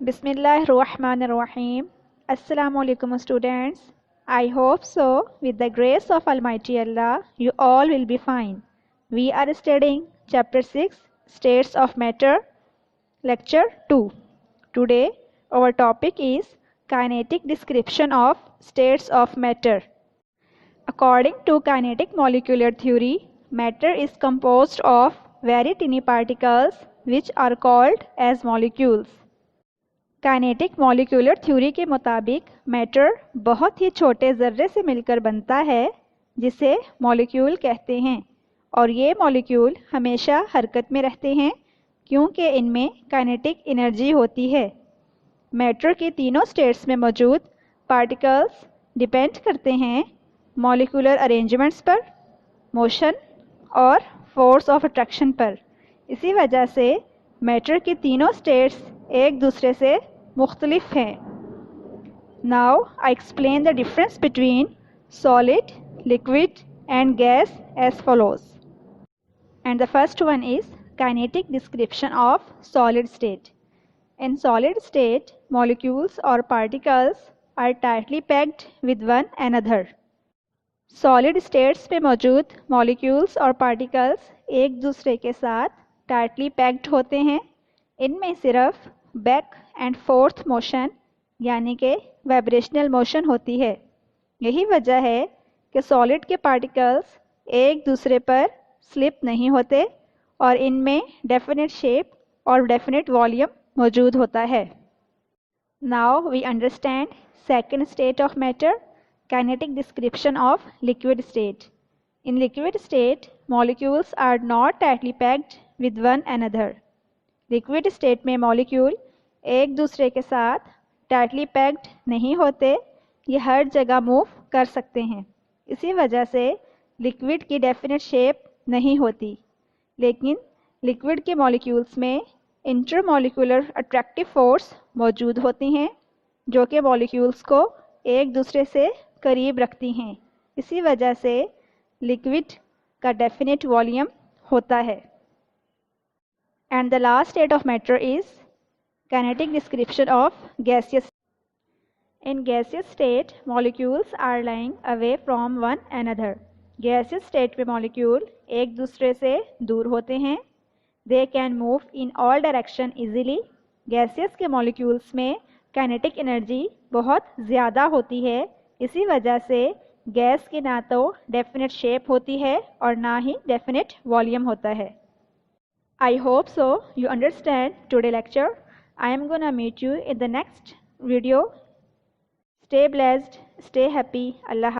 Bismillahirrahmanirrahim. Assalamualaikum students. I hope so. With the grace of Almighty Allah, you all will be fine. We are studying Chapter 6, States of Matter, Lecture 2. Today, our topic is Kinetic Description of States of Matter. According to kinetic molecular theory, matter is composed of very tiny particles which are called as molecules. Kinetic molecular theory के मुताबिक matter बहुत ही छोटे ज़र्रे से मिलकर बनता है जिसे molecule कहते हैं और ये मॉलिक्यूल हमेशा हरकत में रहते हैं क्योंकि इनमें काइनेटिक एनर्जी होती है। मैटर के तीनों स्टेट्स में मौजूद पार्टिकल्स डिपेंड करते हैं मॉलिक्यूलर अरेंजमेंट्स पर, मोशन और फोर्स ऑफ अट्रैक्शन पर। इसी वजह से मैटर के तीनों स्टेट्स एक दूसरे से मुख्तलिफ हैं। Now I explain the difference between solid, liquid and gas as follows. And the first one is kinetic description of solid state. In solid state molecules और particles are tightly packed with one another. Solid states में मौजूद molecules और particles एक दूसरे के साथ tightly packed होते हैं। इनमें सिर्फ बैक एंड फोर्थ मोशन यानी कि वाइब्रेशनल मोशन होती है। यही वजह है कि सॉलिड के पार्टिकल्स एक दूसरे पर स्लिप नहीं होते और इनमें डेफिनेट शेप और डेफिनेट वॉल्यूम मौजूद होता है। Now we understand second state of matter, kinetic description of liquid state. In liquid state molecules are not tightly packed with one another. Liquid state में मॉलिक्यूल एक दूसरे के साथ टाइटली पैक्ड नहीं होते, ये हर जगह मूव कर सकते हैं। इसी वजह से लिक्विड की डेफिनेट शेप नहीं होती, लेकिन लिक्विड के मॉलिक्यूल्स में इंटरमॉलिक्यूलर अट्रैक्टिव फोर्स मौजूद होती हैं जो कि मॉलिक्यूल्स को एक दूसरे से करीब रखती हैं। इसी वजह से लिक्विड का डेफिनेट वॉल्यूम होता है। And the last state of matter is kinetic description of gaseous. In gaseous state, molecules are lying away from one another. Gaseous state में molecule एक दूसरे से दूर होते हैं। They can move in all direction easily. Gaseous के molecules में kinetic energy बहुत ज़्यादा होती है। इसी वजह से गैस की ना तो definite shape होती है और ना ही definite volume होता है। I hope so you understand today's lecture. I am gonna meet you in the next video. Stay blessed, stay happy. Allah